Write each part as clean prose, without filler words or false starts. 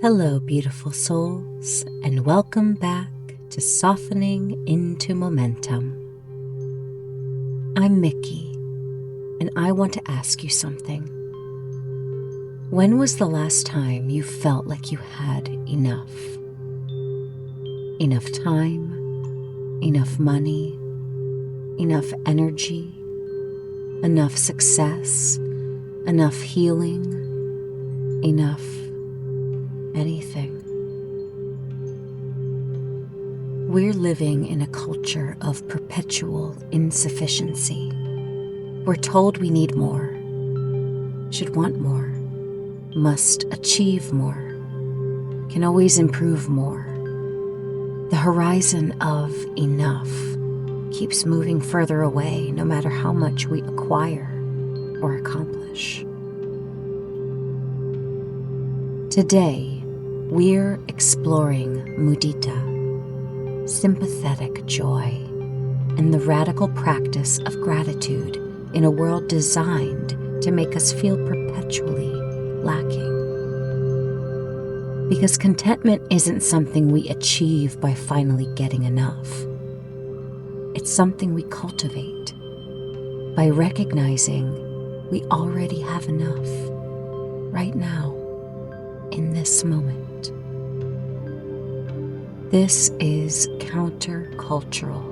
Hello, beautiful souls, and welcome back to Softening into Momentum. I'm Miki, and I want to ask you something. When was the last time you felt like you had enough? Enough time, enough money, enough energy, enough success, enough healing, enough anything. We're living in a culture of perpetual insufficiency. We're told we need more, should want more, must achieve more, can always improve more. The horizon of enough keeps moving further away no matter how much we acquire or accomplish. Today, we're exploring Mudita, sympathetic joy, and the radical practice of gratitude in a world designed to make us feel perpetually lacking. Because contentment isn't something we achieve by finally getting enough. It's something we cultivate by recognizing we already have enough right now, in this moment. This is countercultural.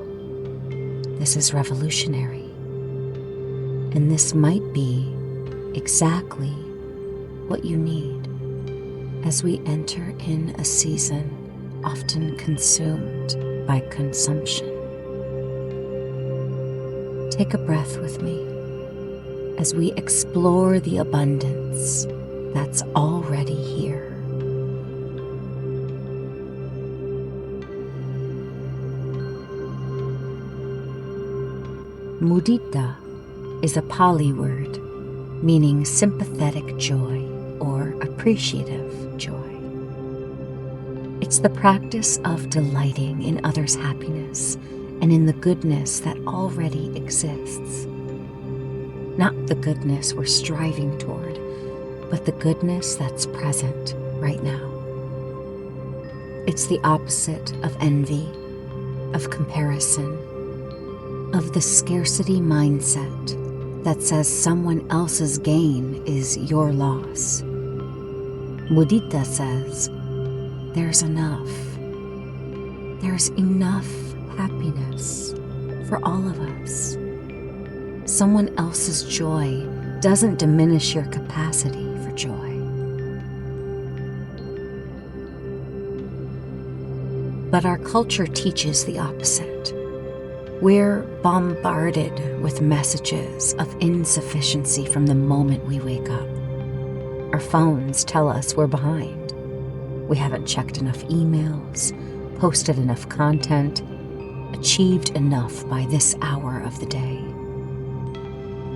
This is revolutionary. And this might be exactly what you need as we enter in a season often consumed by consumption. Take a breath with me as we explore the abundance that's already here. Mudita is a Pali word meaning sympathetic joy or appreciative joy. It's the practice of delighting in others' happiness and in the goodness that already exists. Not the goodness we're striving toward, but the goodness that's present right now. It's the opposite of envy, of comparison, of the scarcity mindset that says someone else's gain is your loss. Mudita says, there's enough. There's enough happiness for all of us. Someone else's joy doesn't diminish your capacity for joy. But our culture teaches the opposite. We're bombarded with messages of insufficiency from the moment we wake up. Our phones tell us we're behind. We haven't checked enough emails, posted enough content, achieved enough by this hour of the day.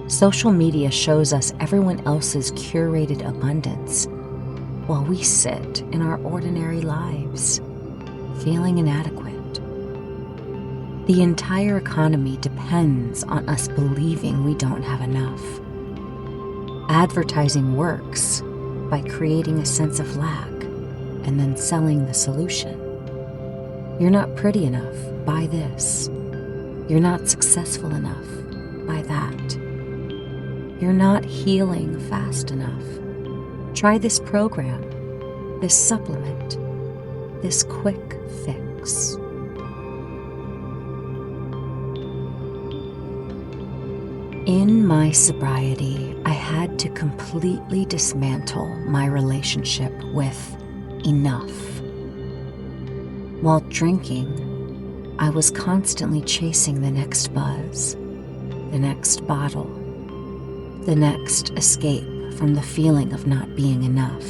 Social media shows us everyone else's curated abundance while we sit in our ordinary lives, feeling inadequate. The entire economy depends on us believing we don't have enough. Advertising works by creating a sense of lack and then selling the solution. You're not pretty enough, buy this. You're not successful enough, buy that. You're not healing fast enough. Try this program, this supplement, this quick fix. In my sobriety, I had to completely dismantle my relationship with enough. While drinking, I was constantly chasing the next buzz, the next bottle, the next escape from the feeling of not being enough.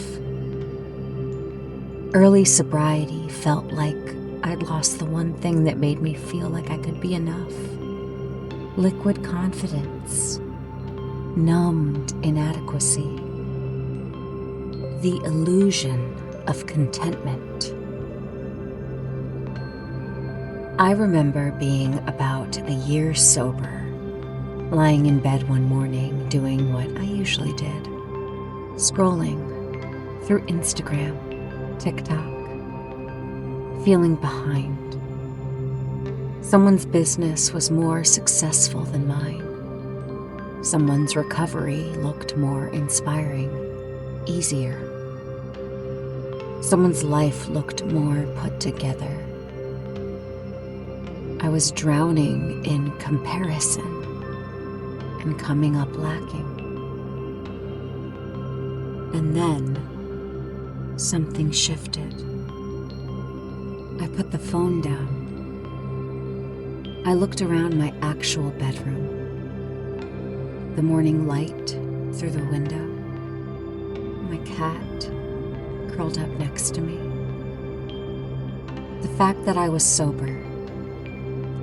Early sobriety felt like I'd lost the one thing that made me feel like I could be enough. Liquid confidence, numbed inadequacy, the illusion of contentment. I remember being about a year sober, lying in bed one morning doing what I usually did, scrolling through Instagram Tick-tock. Feeling behind. Someone's business was more successful than mine. Someone's recovery looked more inspiring, easier. Someone's life looked more put together. I was drowning in comparison and coming up lacking. And then something shifted. I put the phone down. I looked around my actual bedroom. The morning light through the window. My cat curled up next to me. The fact that I was sober,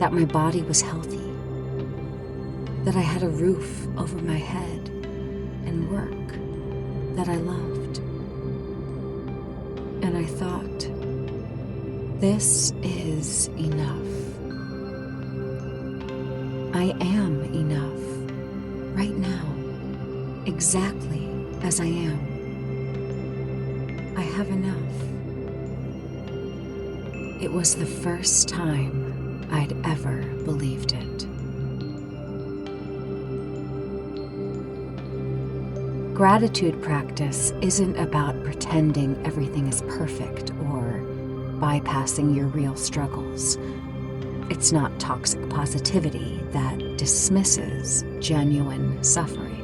that my body was healthy, that I had a roof over my head and work that I loved. And I thought, this is enough. I am enough right now, exactly as I am. I have enough. It was the first time I'd ever believed it. Gratitude practice isn't about pretending everything is perfect or bypassing your real struggles. It's not toxic positivity that dismisses genuine suffering.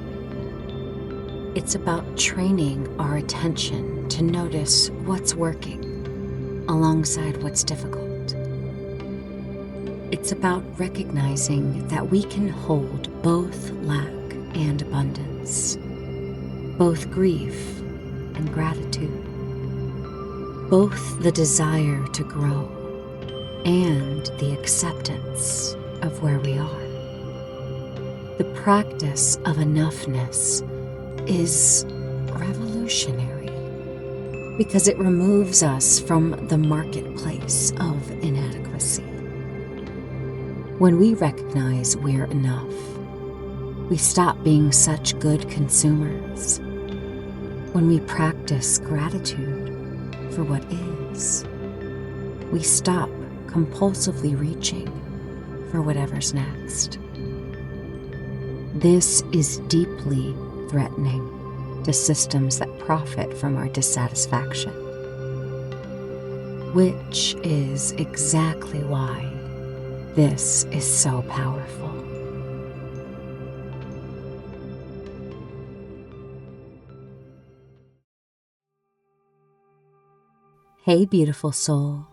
It's about training our attention to notice what's working alongside what's difficult. It's about recognizing that we can hold both lack and abundance, both grief and gratitude, both the desire to grow and the acceptance of where we are. The practice of enoughness is revolutionary because it removes us from the marketplace of inadequacy. When we recognize we're enough, we stop being such good consumers. When we practice gratitude for what is, we stop compulsively reaching for whatever's next. This is deeply threatening to systems that profit from our dissatisfaction, which is exactly why this is so powerful. Hey, beautiful soul.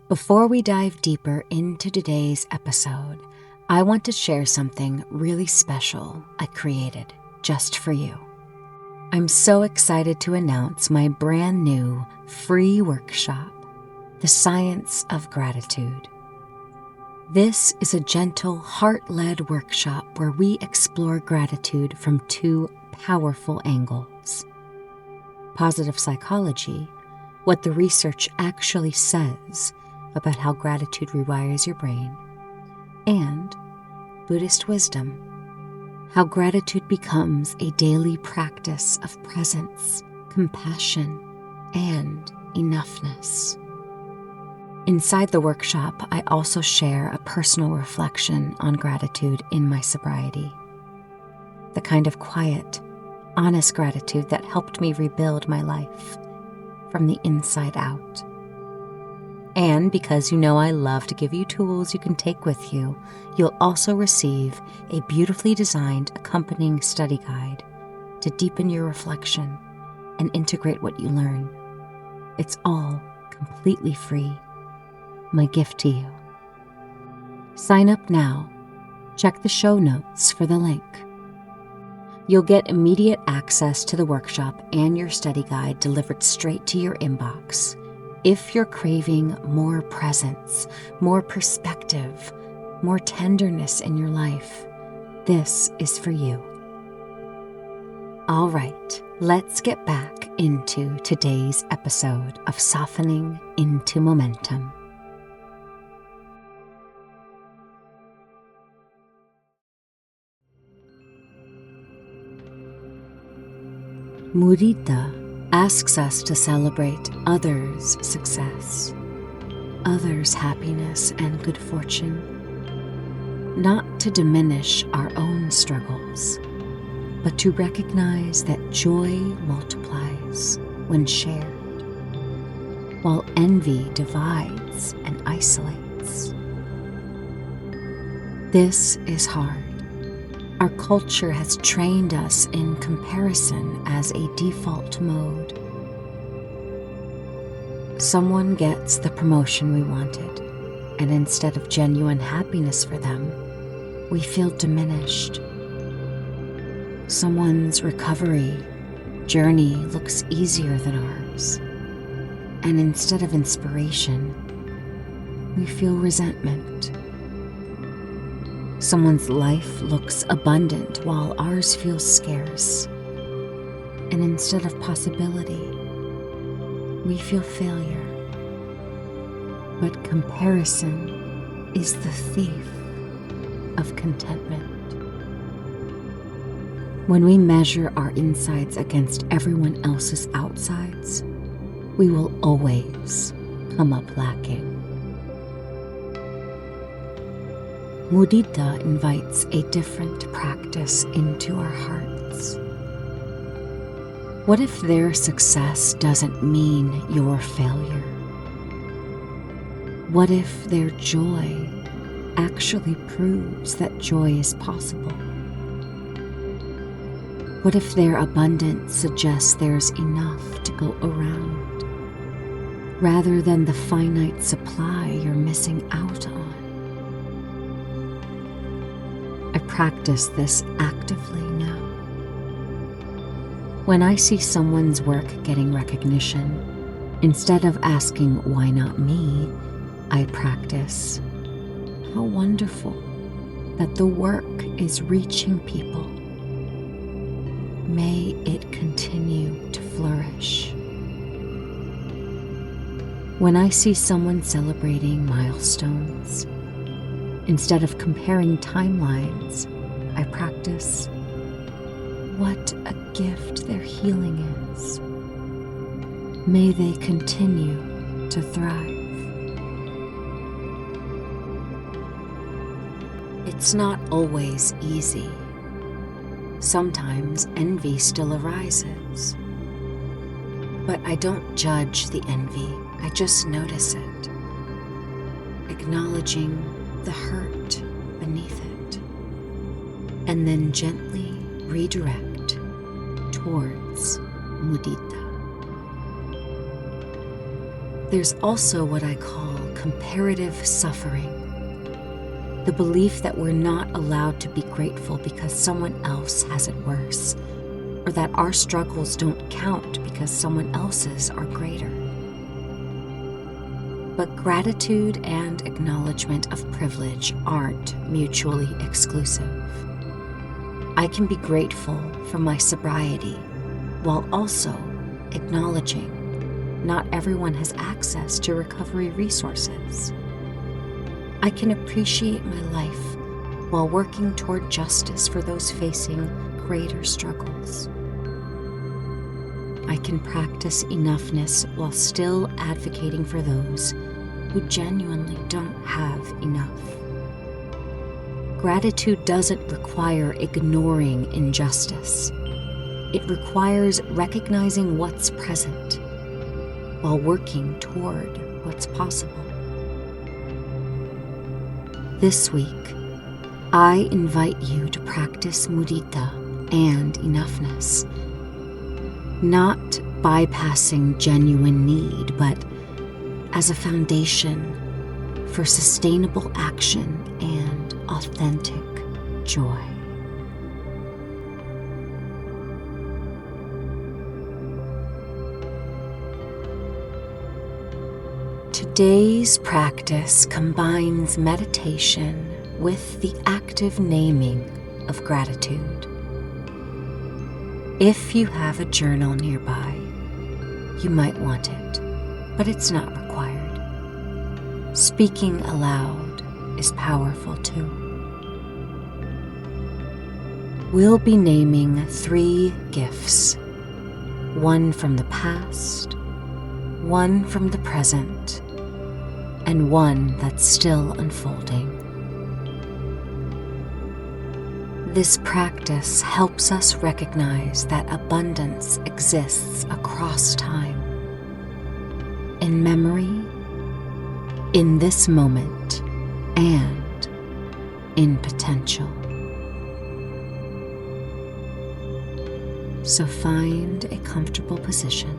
Before we dive deeper into today's episode, I want to share something really special I created just for you. I'm so excited to announce my brand new free workshop, The Science of Gratitude. This is a gentle, heart-led workshop where we explore gratitude from two powerful angles. Positive psychology, what the research actually says about how gratitude rewires your brain, and Buddhist wisdom, how gratitude becomes a daily practice of presence, compassion, and enoughness. Inside the workshop, I also share a personal reflection on gratitude in my sobriety. The kind of quiet, honest gratitude that helped me rebuild my life from the inside out. And because you know I love to give you tools you can take with you, you'll also receive a beautifully designed accompanying study guide to deepen your reflection and integrate what you learn. It's all completely free. My gift to you. Sign up now. Check the show notes for the link. You'll get immediate access to the workshop and your study guide delivered straight to your inbox. If you're craving more presence, more perspective, more tenderness in your life, this is for you. All right, let's get back into today's episode of Softening into Momentum. Mudita asks us to celebrate others' success, others' happiness and good fortune, not to diminish our own struggles, but to recognize that joy multiplies when shared, while envy divides and isolates. This is hard. Our culture has trained us in comparison as a default mode. Someone gets the promotion we wanted, and instead of genuine happiness for them, we feel diminished. Someone's recovery journey looks easier than ours, and instead of inspiration, we feel resentment. Someone's life looks abundant while ours feels scarce, and instead of possibility, we feel failure. But comparison is the thief of contentment. When we measure our insides against everyone else's outsides, we will always come up lacking. Mudita invites a different practice into our hearts. What if their success doesn't mean your failure? What if their joy actually proves that joy is possible? What if their abundance suggests there's enough to go around, rather than the finite supply you're missing out on? I practice this actively now. When I see someone's work getting recognition, instead of asking, "Why not me?" I practice, "How wonderful that the work is reaching people. May it continue to flourish." When I see someone celebrating milestones, instead of comparing timelines, I practice, "What a gift their healing is. May they continue to thrive." It's not always easy. Sometimes envy still arises. But I don't judge the envy, I just notice it, acknowledging the hurt beneath it, and then gently redirect towards Mudita. There's also what I call comparative suffering, the belief that we're not allowed to be grateful because someone else has it worse, or that our struggles don't count because someone else's are greater. But gratitude and acknowledgement of privilege aren't mutually exclusive. I can be grateful for my sobriety while also acknowledging not everyone has access to recovery resources. I can appreciate my life while working toward justice for those facing greater struggles. I can practice enoughness while still advocating for those who genuinely don't have enough. Gratitude doesn't require ignoring injustice. It requires recognizing what's present while working toward what's possible. This week, I invite you to practice mudita and enoughness, not bypassing genuine need, but as a foundation for sustainable action and authentic joy. Today's practice combines meditation with the active naming of gratitude. If you have a journal nearby, you might want it, but it's not required. Speaking aloud is powerful too. We'll be naming 3 gifts: one from the past, one from the present, and one that's still unfolding. This practice helps us recognize that abundance exists across time, in memory, in this moment, and in potential. So find a comfortable position.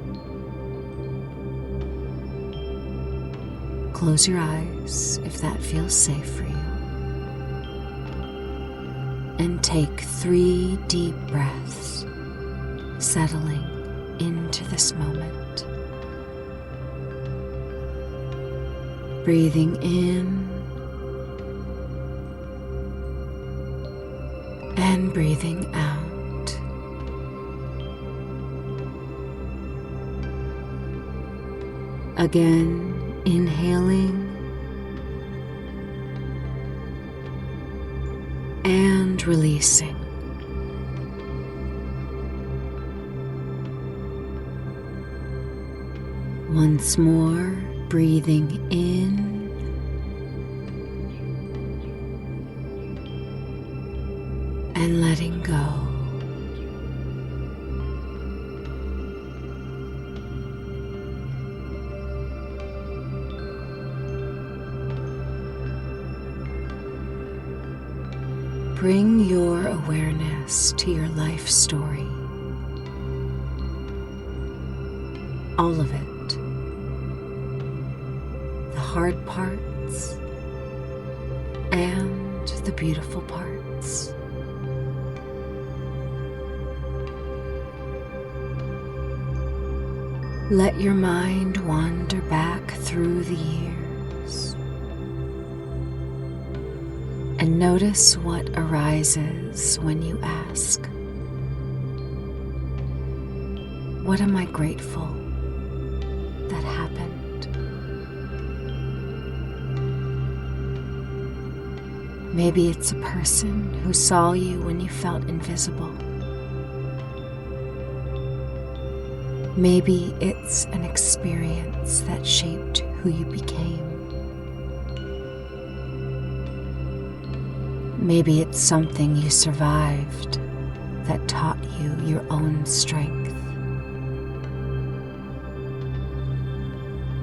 Close your eyes if that feels safe for you. And take 3 deep breaths, settling into this moment. Breathing in and breathing out. Again, inhaling and releasing. Once more, breathing in and letting go. Bring your awareness to your life story. All of it. The hard parts and the beautiful parts. Let your mind wander back through the years. And notice what arises when you ask, what am I grateful that happened? Maybe it's a person who saw you when you felt invisible. Maybe it's an experience that shaped who you became. Maybe it's something you survived that taught you your own strength.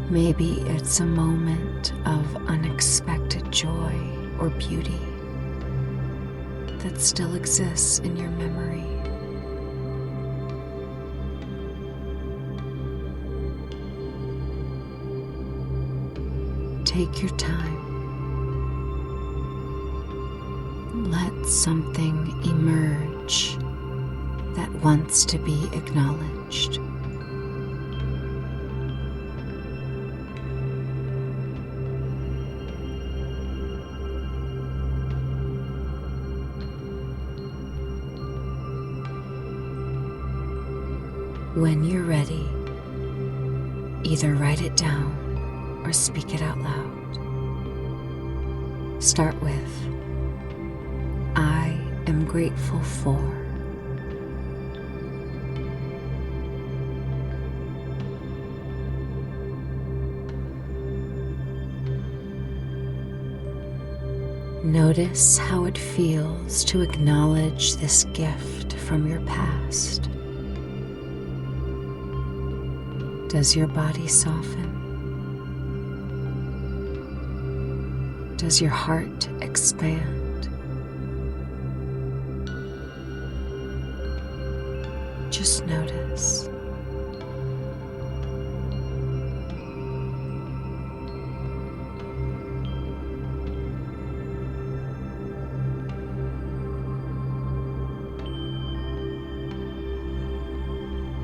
Maybe it's a moment of unexpected joy or beauty that still exists in your memory. Take your time. Let something emerge that wants to be acknowledged. When you're ready, either write it down or speak it out loud. Start with, I am grateful for. Notice how it feels to acknowledge this gift from your past. Does your body soften? Does your heart expand? Just notice.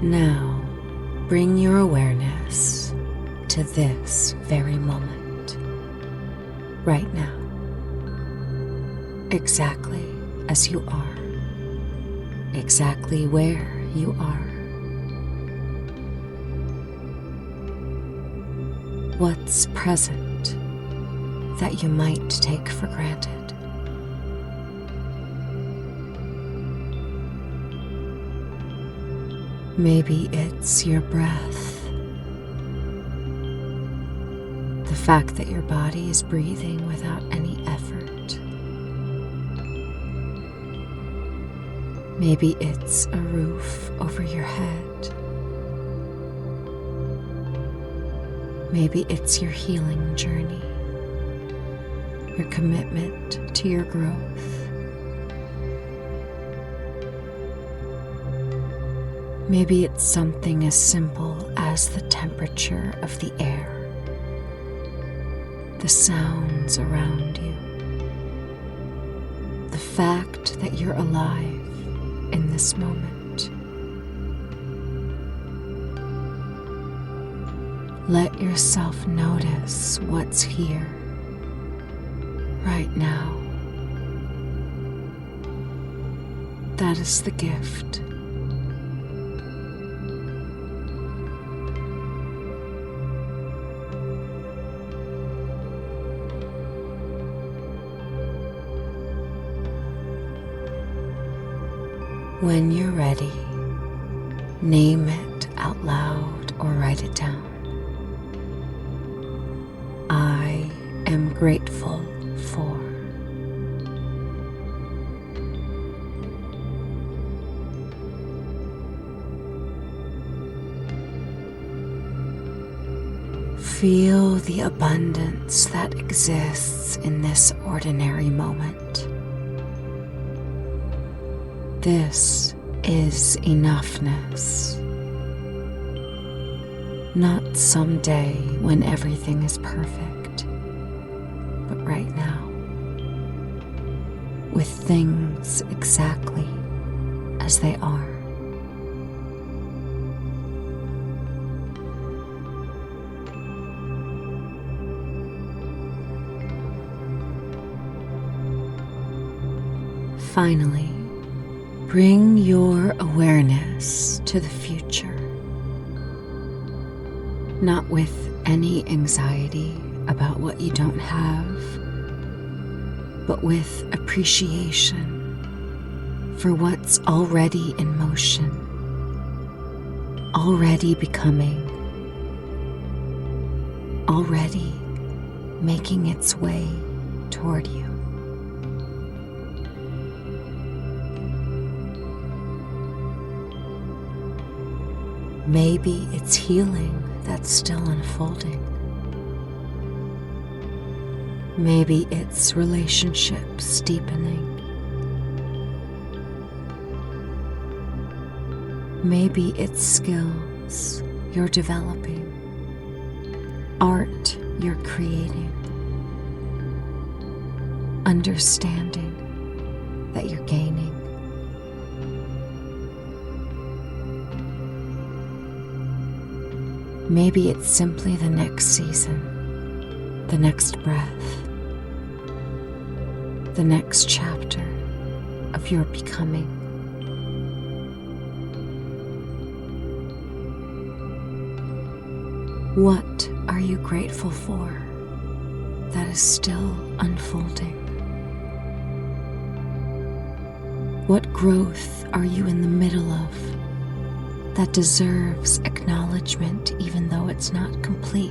Now, bring your awareness to this very moment, right now, exactly as you are, exactly where you are. What's present that you might take for granted? Maybe it's your breath. The fact that your body is breathing without any effort. Maybe it's a roof over your head. Maybe it's your healing journey, your commitment to your growth. Maybe it's something as simple as the temperature of the air, the sounds around you, the fact that you're alive in this moment. Let yourself notice what's here right now. That is the gift. When you're ready, name it out loud or write it down. I am grateful for. Feel the abundance that exists in this ordinary moment. This is enoughness. Not someday when everything is perfect, but right now, with things exactly as they are. Finally, bring your awareness to the future, not with any anxiety about what you don't have, but with appreciation for what's already in motion, already becoming, already making its way toward you. Maybe it's healing that's still unfolding. Maybe it's relationships deepening. Maybe it's skills you're developing, art you're creating, understanding that you're gaining. Maybe it's simply the next season, the next breath, the next chapter of your becoming. What are you grateful for that is still unfolding? What growth are you in the middle of that deserves acknowledgement even though it's not complete?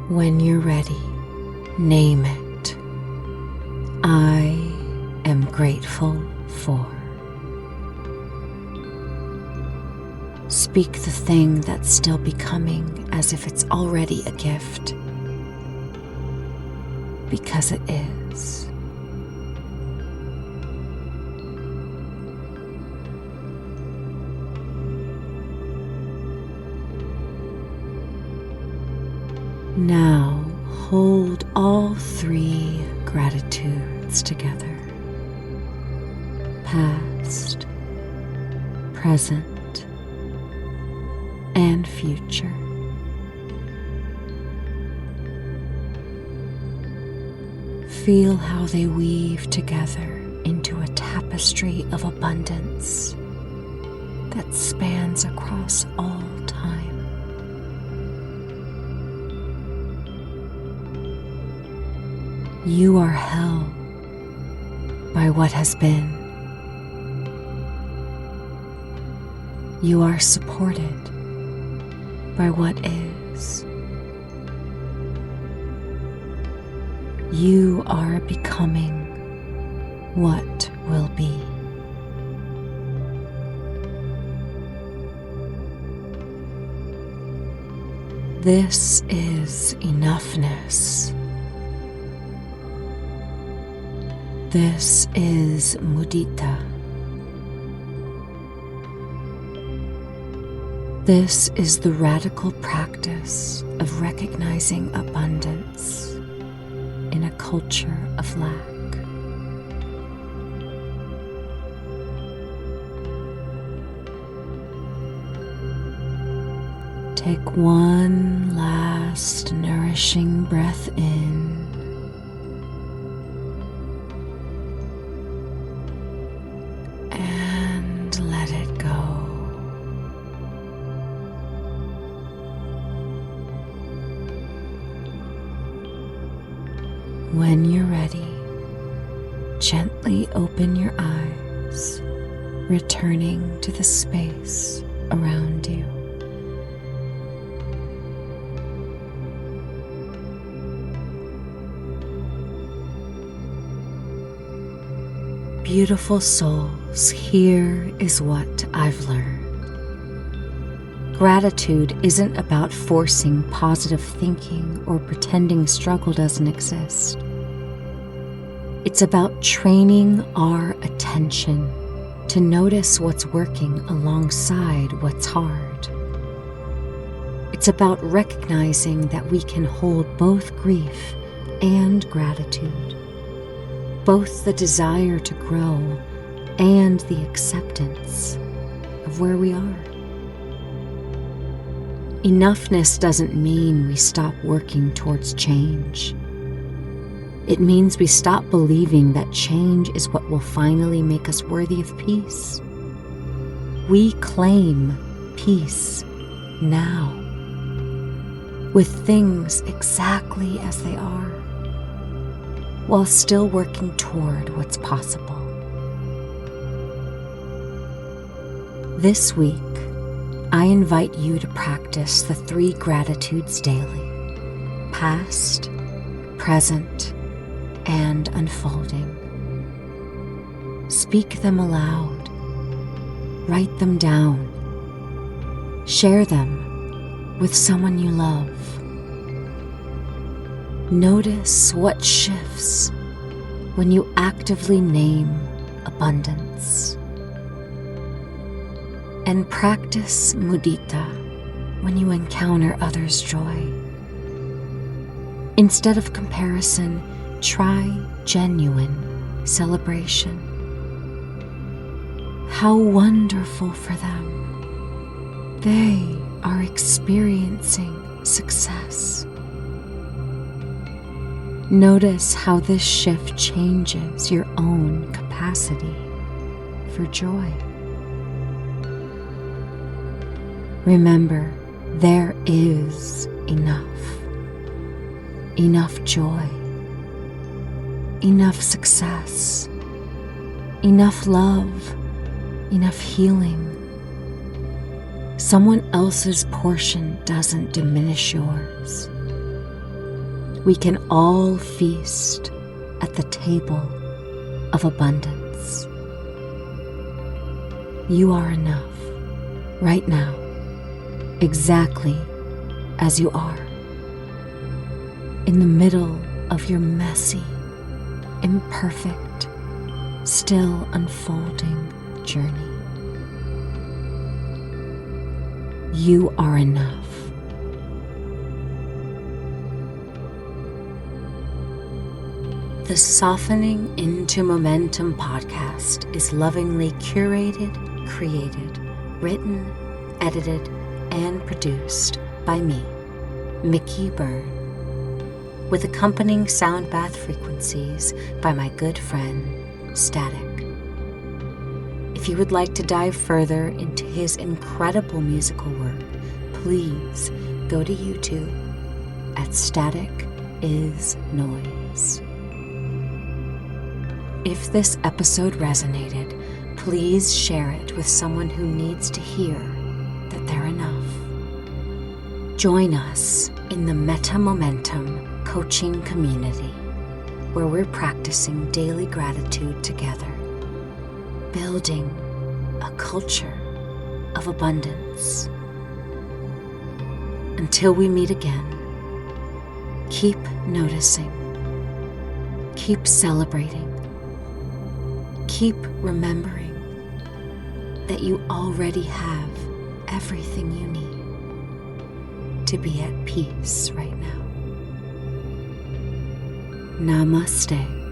When you're ready, name it. I am grateful for. Speak the thing that's still becoming as if it's already a gift, because it is. Now hold all three gratitudes together: past, present, and future. Feel how they weave together into a tapestry of abundance that spans across all time. You are held by what has been. You are supported by what is. You are becoming what will be. This is enoughness. This is Mudita. This is the radical practice of recognizing abundance in a culture of lack. Take one last nourishing breath in. And let it go. When you're ready, gently open your eyes, returning to the space around you. Beautiful souls, here is what I've learned. Gratitude isn't about forcing positive thinking or pretending struggle doesn't exist. It's about training our attention to notice what's working alongside what's hard. It's about recognizing that we can hold both grief and gratitude, both the desire to grow and the acceptance of where we are. Enoughness doesn't mean we stop working towards change. It means we stop believing that change is what will finally make us worthy of peace. We claim peace now, with things exactly as they are, while still working toward what's possible. This week, I invite you to practice the 3 gratitudes daily: past, present, and unfolding. Speak them aloud. Write them down. Share them with someone you love. Notice what shifts when you actively name abundance. And practice mudita when you encounter others' joy. Instead of comparison, try genuine celebration. How wonderful for them. They are experiencing success. Notice how this shift changes your own capacity for joy. Remember, there is enough. Enough joy. Enough success. Enough love. Enough healing. Someone else's portion doesn't diminish yours. We can all feast at the table of abundance. You are enough right now, exactly as you are, in the middle of your messy, imperfect, still unfolding journey. You are enough. The Softening into Momentum podcast is lovingly curated, created, written, edited, and produced by me, Miki Byrne, with accompanying sound bath frequencies by my good friend, Static. If you would like to dive further into his incredible musical work, please go to YouTube at Static is Noise. If this episode resonated, please share it with someone who needs to hear that they're enough. Join us in the Meta Momentum coaching community, where we're practicing daily gratitude together, building a culture of abundance. Until we meet again, keep noticing, keep celebrating, keep remembering that you already have everything you need to be at peace right now. Namaste.